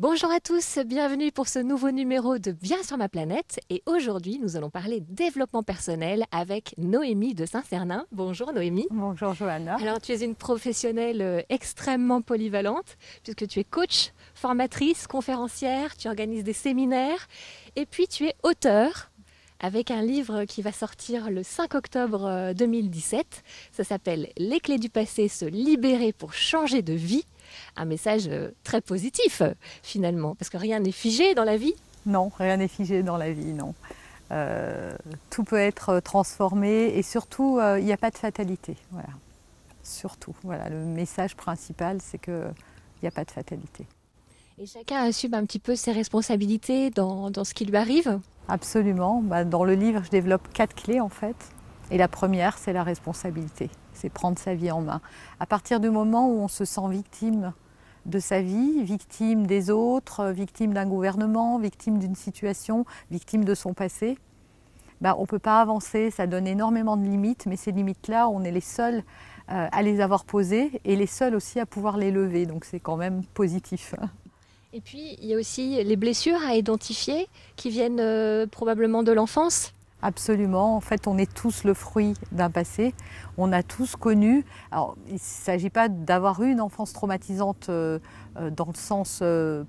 Bonjour à tous, bienvenue pour ce nouveau numéro de Bien sur ma planète. Et aujourd'hui, nous allons parler développement personnel avec Noémie de Saint-Cernin. Bonjour Noémie. Bonjour Johanna. Alors, tu es une professionnelle extrêmement polyvalente puisque tu es coach, formatrice, conférencière, tu organises des séminaires et puis tu es auteure avec un livre qui va sortir le 5 octobre 2017. Ça s'appelle Les clés du passé, se libérer pour changer de vie. Un message très positif finalement, parce que rien n'est figé dans la vie. Non, rien n'est figé dans la vie, non. Tout peut être transformé et surtout, il n'y a pas de fatalité. Voilà. Surtout, voilà, le message principal, c'est qu'il n'y a pas de fatalité. Et chacun assume un petit peu ses responsabilités dans ce qui lui arrive. Absolument. Dans le livre, je développe 4 clés en fait. Et la première, c'est la responsabilité. C'est prendre sa vie en main. À partir du moment où on se sent victime de sa vie, victime des autres, victime d'un gouvernement, victime d'une situation, victime de son passé, on ne peut pas avancer, ça donne énormément de limites, mais ces limites-là, on est les seuls à les avoir posées et les seuls aussi à pouvoir les lever, donc c'est quand même positif. Et puis, il y a aussi les blessures à identifier qui viennent probablement de l'enfance. Absolument, en fait on est tous le fruit d'un passé, on a tous connu, alors il ne s'agit pas d'avoir eu une enfance traumatisante dans le sens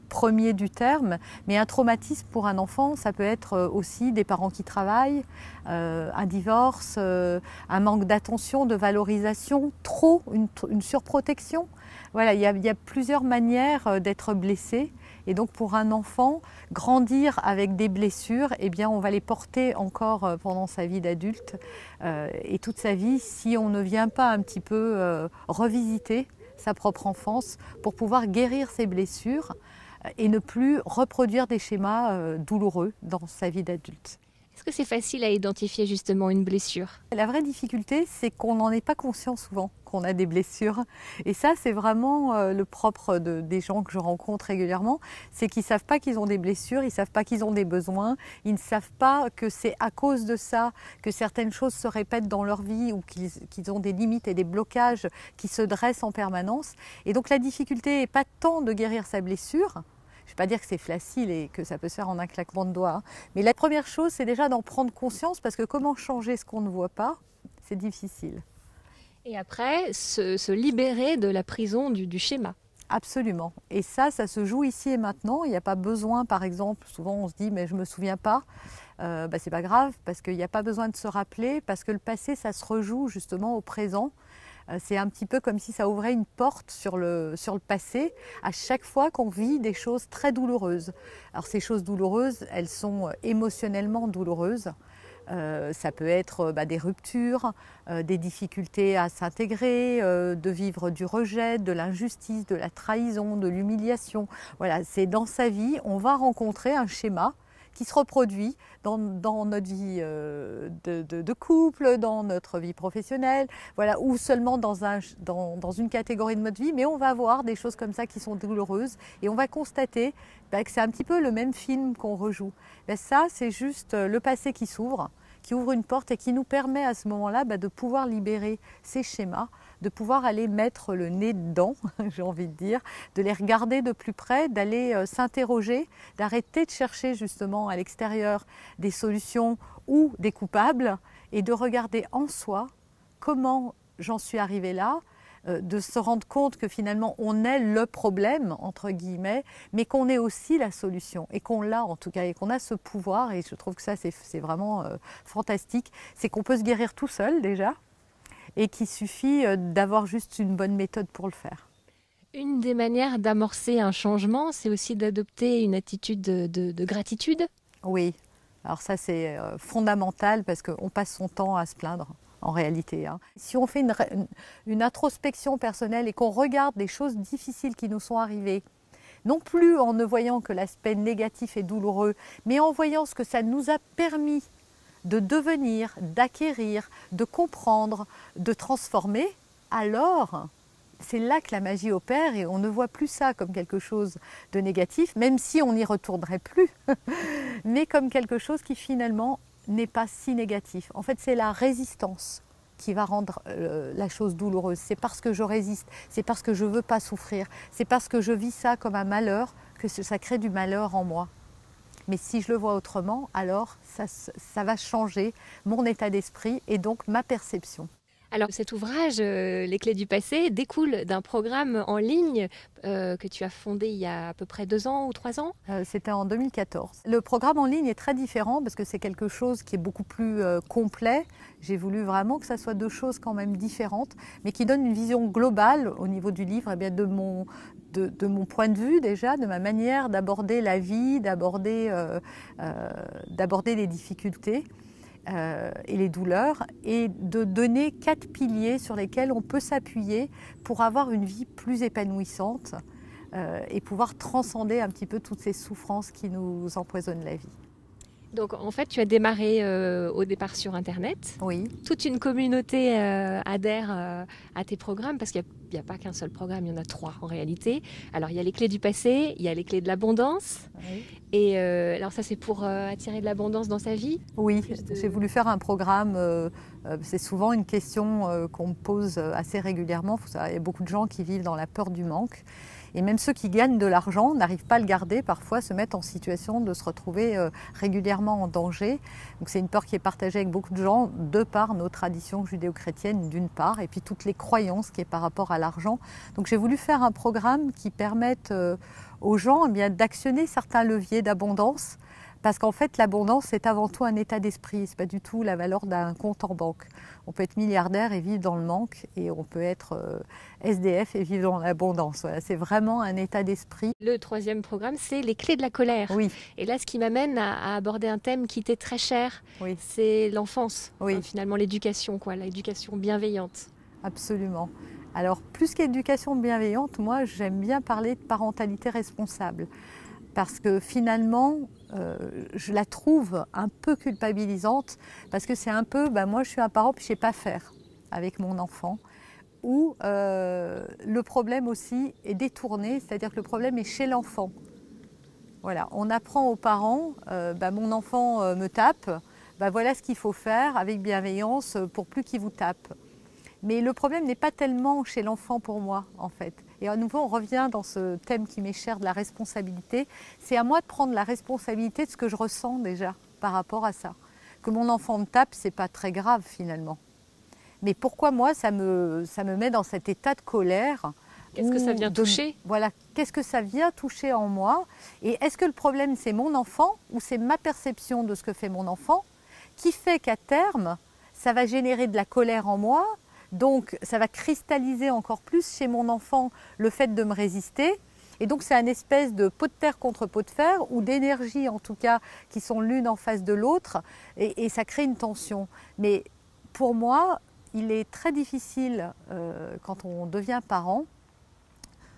premier du terme, mais un traumatisme pour un enfant ça peut être aussi des parents qui travaillent, un divorce, un manque d'attention, de valorisation, une surprotection. Voilà, il y a plusieurs manières d'être blessé. Et donc pour un enfant, grandir avec des blessures, eh bien on va les porter encore pendant sa vie d'adulte et toute sa vie si on ne vient pas un petit peu revisiter sa propre enfance pour pouvoir guérir ses blessures et ne plus reproduire des schémas douloureux dans sa vie d'adulte. Est-ce que c'est facile à identifier justement une blessure? La vraie difficulté, c'est qu'on n'en est pas conscient souvent qu'on a des blessures. Et ça, c'est vraiment le propre des gens que je rencontre régulièrement, c'est qu'ils ne savent pas qu'ils ont des blessures, ils ne savent pas qu'ils ont des besoins, ils ne savent pas que c'est à cause de ça que certaines choses se répètent dans leur vie ou qu'ils ont des limites et des blocages qui se dressent en permanence. Et donc la difficulté n'est pas tant de guérir sa blessure. Je ne vais pas dire que c'est facile et que ça peut se faire en un claquement de doigts, mais la première chose, c'est déjà d'en prendre conscience parce que comment changer ce qu'on ne voit pas, c'est difficile. Et après, se libérer de la prison du schéma. Absolument. Et ça se joue ici et maintenant. Il n'y a pas besoin, par exemple, souvent on se dit mais je ne me souviens pas. C'est pas grave parce qu'il n'y a pas besoin de se rappeler parce que le passé, ça se rejoue justement au présent. C'est un petit peu comme si ça ouvrait une porte sur le passé à chaque fois qu'on vit des choses très douloureuses. Alors ces choses douloureuses, elles sont émotionnellement douloureuses. Ça peut être des ruptures, des difficultés à s'intégrer, de vivre du rejet, de l'injustice, de la trahison, de l'humiliation. Voilà, c'est dans sa vie, on va rencontrer un schéma qui se reproduit dans notre vie de couple, dans notre vie professionnelle, voilà, ou seulement dans une catégorie de notre vie, mais on va voir des choses comme ça qui sont douloureuses et on va constater que c'est un petit peu le même film qu'on rejoue. Ça, c'est juste le passé qui s'ouvre, qui ouvre une porte et qui nous permet à ce moment-là de pouvoir libérer ces schémas, de pouvoir aller mettre le nez dedans, j'ai envie de dire, de les regarder de plus près, d'aller s'interroger, d'arrêter de chercher justement à l'extérieur des solutions ou des coupables et de regarder en soi comment j'en suis arrivée là, de se rendre compte que finalement on est le problème, entre guillemets, mais qu'on est aussi la solution et qu'on l'a en tout cas et qu'on a ce pouvoir et je trouve que ça c'est vraiment fantastique, c'est qu'on peut se guérir tout seul déjà et qu'il suffit d'avoir juste une bonne méthode pour le faire. Une des manières d'amorcer un changement, c'est aussi d'adopter une attitude de gratitude. Oui, alors ça c'est fondamental parce qu'on passe son temps à se plaindre en réalité. Si on fait une introspection personnelle et qu'on regarde les choses difficiles qui nous sont arrivées, non plus en ne voyant que l'aspect négatif et douloureux, mais en voyant ce que ça nous a permis de devenir, d'acquérir, de comprendre, de transformer, alors c'est là que la magie opère et on ne voit plus ça comme quelque chose de négatif, même si on n'y retournerait plus, mais comme quelque chose qui finalement n'est pas si négatif. En fait, c'est la résistance qui va rendre la chose douloureuse. C'est parce que je résiste, c'est parce que je ne veux pas souffrir, c'est parce que je vis ça comme un malheur que ça crée du malheur en moi. Mais si je le vois autrement, alors ça va changer mon état d'esprit et donc ma perception. Alors cet ouvrage, Les clés du passé, découle d'un programme en ligne que tu as fondé il y a à peu près 2 ans ou 3 ans. C'était en 2014. Le programme en ligne est très différent parce que c'est quelque chose qui est beaucoup plus complet. J'ai voulu vraiment que ça soit 2 choses quand même différentes, mais qui donnent une vision globale au niveau du livre, eh bien de mon point de vue déjà, de ma manière d'aborder la vie, d'aborder les difficultés. Et les douleurs, et de donner 4 piliers sur lesquels on peut s'appuyer pour avoir une vie plus épanouissante et pouvoir transcender un petit peu toutes ces souffrances qui nous empoisonnent la vie. Donc en fait, tu as démarré au départ sur Internet. Oui. Toute une communauté adhère à tes programmes parce qu'il n'y a pas qu'un seul programme, il y en a 3 en réalité. Alors il y a les clés du passé, il y a les clés de l'abondance. Oui. Et alors ça c'est pour attirer de l'abondance dans sa vie? Oui, j'ai voulu faire un programme, c'est souvent une question qu'on me pose assez régulièrement. Il y a beaucoup de gens qui vivent dans la peur du manque. Et même ceux qui gagnent de l'argent n'arrivent pas à le garder, parfois se mettent en situation de se retrouver régulièrement en danger. Donc c'est une peur qui est partagée avec beaucoup de gens, de par nos traditions judéo-chrétiennes d'une part, et puis toutes les croyances qui est par rapport à l'argent. Donc j'ai voulu faire un programme qui permette aux gens d'actionner certains leviers d'abondance, parce qu'en fait l'abondance c'est avant tout un état d'esprit, c'est pas du tout la valeur d'un compte en banque. On peut être milliardaire et vivre dans le manque, et on peut être SDF et vivre dans l'abondance. Voilà, c'est vraiment un état d'esprit. Le 3e programme, c'est les clés de la colère. Oui. Et là, ce qui m'amène à aborder un thème qui t'est très cher, Oui. c'est l'enfance. Oui. Enfin, finalement, l'éducation, l'éducation bienveillante. Absolument. Alors, plus qu'éducation bienveillante, moi, j'aime bien parler de parentalité responsable. Parce que finalement, je la trouve un peu culpabilisante, parce que c'est un peu, moi je suis un parent puis je ne sais pas faire avec mon enfant, où le problème aussi est détourné, c'est-à-dire que le problème est chez l'enfant. Voilà, on apprend aux parents, mon enfant me tape, voilà ce qu'il faut faire avec bienveillance pour plus qu'il vous tape. Mais le problème n'est pas tellement chez l'enfant pour moi, en fait. Et à nouveau, on revient dans ce thème qui m'est cher de la responsabilité. C'est à moi de prendre la responsabilité de ce que je ressens déjà par rapport à ça. Que mon enfant me tape, c'est pas très grave finalement. Mais pourquoi moi, ça me met dans cet état de colère? Qu'est-ce que ça vient toucher? Voilà, qu'est-ce que ça vient toucher en moi? Et est-ce que le problème, c'est mon enfant ou c'est ma perception de ce que fait mon enfant qui fait qu'à terme, ça va générer de la colère en moi? Donc, ça va cristalliser encore plus chez mon enfant le fait de me résister. Et donc, c'est une espèce de pot de terre contre pot de fer, ou d'énergie en tout cas, qui sont l'une en face de l'autre, et ça crée une tension. Mais pour moi, il est très difficile, quand on devient parent,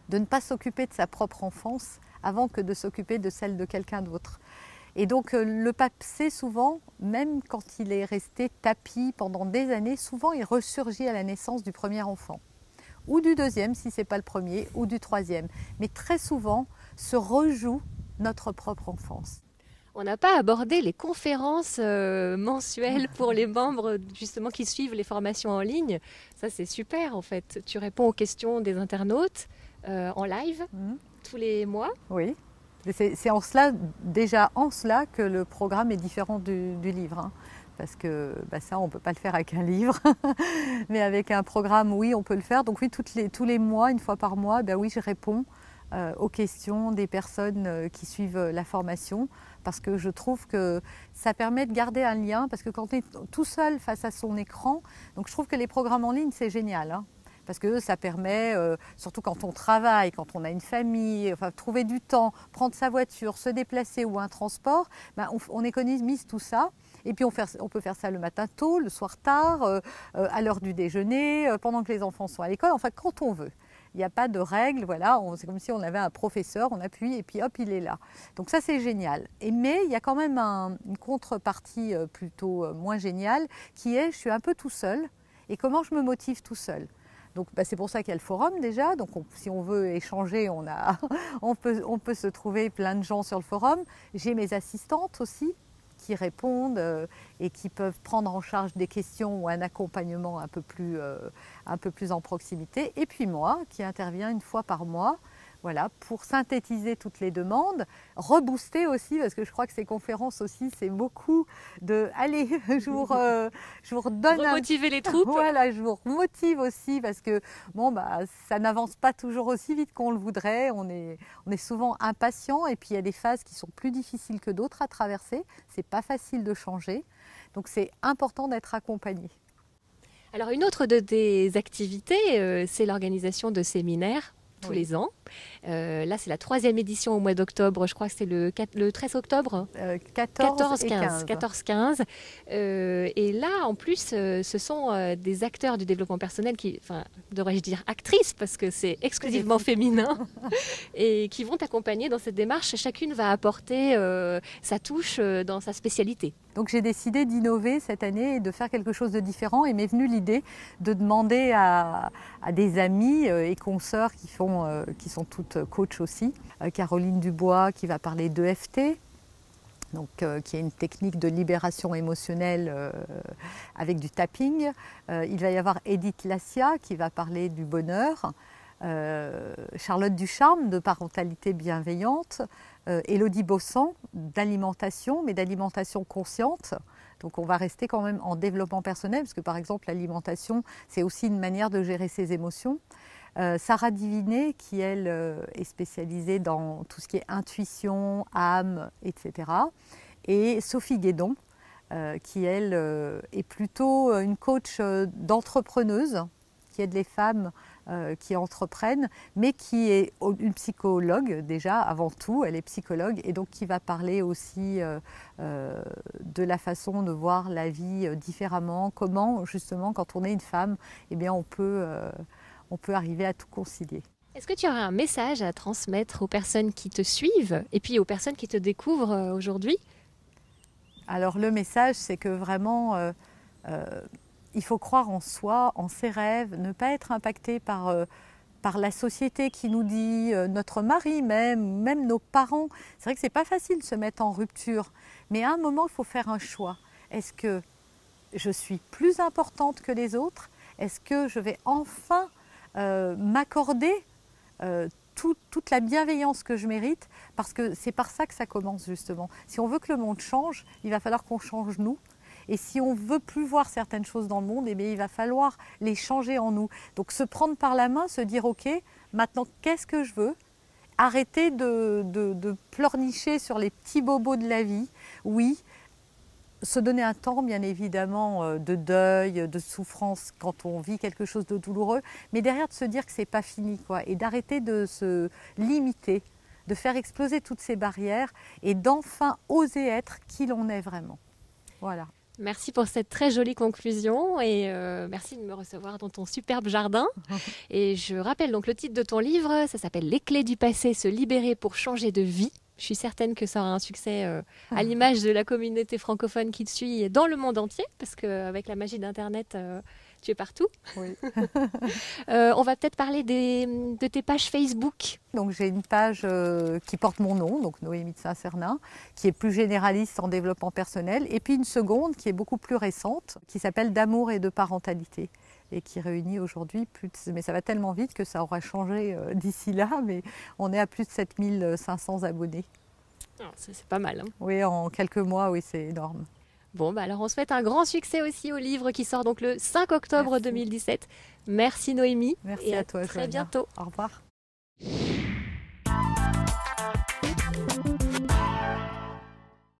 de ne pas s'occuper de sa propre enfance avant que de s'occuper de celle de quelqu'un d'autre. Et donc le passé, souvent, même quand il est resté tapi pendant des années, souvent il ressurgit à la naissance du premier enfant. Ou du deuxième, si ce n'est pas le premier, ou du troisième. Mais très souvent, se rejoue notre propre enfance. On n'a pas abordé les conférences mensuelles pour les membres justement qui suivent les formations en ligne. Ça, c'est super en fait. Tu réponds aux questions des internautes en live tous les mois. Oui. C'est en cela, déjà en cela, que le programme est différent du livre. Hein. Parce que ça, on ne peut pas le faire avec un livre. Mais avec un programme, oui, on peut le faire. Donc oui, tous les mois, une fois par mois, oui, je réponds aux questions des personnes qui suivent la formation. Parce que je trouve que ça permet de garder un lien. Parce que quand on est tout seul face à son écran, donc je trouve que les programmes en ligne, c'est génial. Hein. Parce que ça permet, surtout quand on travaille, quand on a une famille, trouver du temps, prendre sa voiture, se déplacer ou un transport, on économise tout ça. Et puis on peut faire ça le matin tôt, le soir tard, à l'heure du déjeuner, pendant que les enfants sont à l'école, quand on veut. Il n'y a pas de règles, voilà, c'est comme si on avait un professeur, on appuie et puis hop, il est là. Donc ça, c'est génial. Mais il y a quand même une contrepartie plutôt moins géniale qui est, je suis un peu tout seul, et comment je me motive tout seul. Donc c'est pour ça qu'il y a le forum déjà, donc si on veut échanger, on peut se trouver plein de gens sur le forum. J'ai mes assistantes aussi, qui répondent et qui peuvent prendre en charge des questions ou un accompagnement un peu plus en proximité. Et puis moi, qui interviens une fois par mois, voilà, pour synthétiser toutes les demandes, rebooster aussi, parce que je crois que ces conférences aussi, c'est beaucoup de « allez, je vous redonne remotiver les troupes. Voilà, je vous remotive aussi, parce que bon, ça n'avance pas toujours aussi vite qu'on le voudrait, on est souvent impatient, et puis il y a des phases qui sont plus difficiles que d'autres à traverser, c'est pas facile de changer, donc c'est important d'être accompagné. Alors une autre de tes activités, c'est l'organisation de séminaires tous les ans. Là, c'est la 3e édition au mois d'octobre. Je crois que c'est le 13 octobre 14-15. Et là, en plus, ce sont des acteurs du développement personnel qui, enfin, devrais-je dire actrices, parce que c'est exclusivement féminin, et qui vont t'accompagner dans cette démarche. Chacune va apporter sa touche dans sa spécialité. Donc j'ai décidé d'innover cette année et de faire quelque chose de différent, et m'est venue l'idée de demander à des amis et consoeurs qui sont toutes coachs aussi, Caroline Dubois qui va parler d'EFT, donc, qui est une technique de libération émotionnelle avec du tapping. Il va y avoir Edith Lassia qui va parler du bonheur, Charlotte Ducharme de parentalité bienveillante, Élodie Bossan d'alimentation, mais d'alimentation consciente. Donc on va rester quand même en développement personnel, parce que par exemple l'alimentation, c'est aussi une manière de gérer ses émotions. Sarah Diviné, qui elle est spécialisée dans tout ce qui est intuition, âme, etc. Et Sophie Guédon, qui elle est plutôt une coach d'entrepreneuse, qui aide les femmes qui entreprennent, mais qui est une psychologue déjà avant tout, elle est psychologue, et donc qui va parler aussi de la façon de voir la vie différemment, comment justement quand on est une femme, eh bien on peut arriver à tout concilier. Est-ce que tu aurais un message à transmettre aux personnes qui te suivent et puis aux personnes qui te découvrent aujourd'hui? Alors le message, c'est que vraiment il faut croire en soi, en ses rêves, ne pas être impacté par la société qui nous dit, notre mari même nos parents. C'est vrai que c'est pas facile de se mettre en rupture, mais à un moment, il faut faire un choix. Est-ce que je suis plus importante que les autres? Est-ce que je vais enfin m'accorder toute la bienveillance que je mérite? Parce que c'est par ça que ça commence justement. Si on veut que le monde change, il va falloir qu'on change nous. Et si on ne veut plus voir certaines choses dans le monde, eh bien, il va falloir les changer en nous. Donc se prendre par la main, se dire ok, maintenant qu'est-ce que je veux? Arrêter de pleurnicher sur les petits bobos de la vie. Oui, se donner un temps bien évidemment de deuil, de souffrance quand on vit quelque chose de douloureux, mais derrière de se dire que ce n'est pas fini, quoi, et d'arrêter de se limiter, de faire exploser toutes ces barrières et d'enfin oser être qui l'on est vraiment. Voilà. Merci pour cette très jolie conclusion et merci de me recevoir dans ton superbe jardin. Et je rappelle donc le titre de ton livre, ça s'appelle « Les clés du passé, se libérer pour changer de vie ». Je suis certaine que ça aura un succès à l'image de la communauté francophone qui te suit dans le monde entier, parce qu'avec la magie d'Internet, tu es partout. Oui. On va peut-être parler de tes pages Facebook. Donc j'ai une page qui porte mon nom, donc Noémie de Saint-Cernin, qui est plus généraliste en développement personnel, et puis une seconde qui est beaucoup plus récente, qui s'appelle D'amour et de parentalité, et qui réunit aujourd'hui mais ça va tellement vite que ça aura changé d'ici là, mais on est à plus de 7500 abonnés. Oh, c'est pas mal. Hein. Oui, en quelques mois, oui, c'est énorme. Bon, alors on souhaite un grand succès aussi au livre qui sort donc le 5 octobre 2017. Merci Noémie. Merci à toi, très bientôt. Au revoir.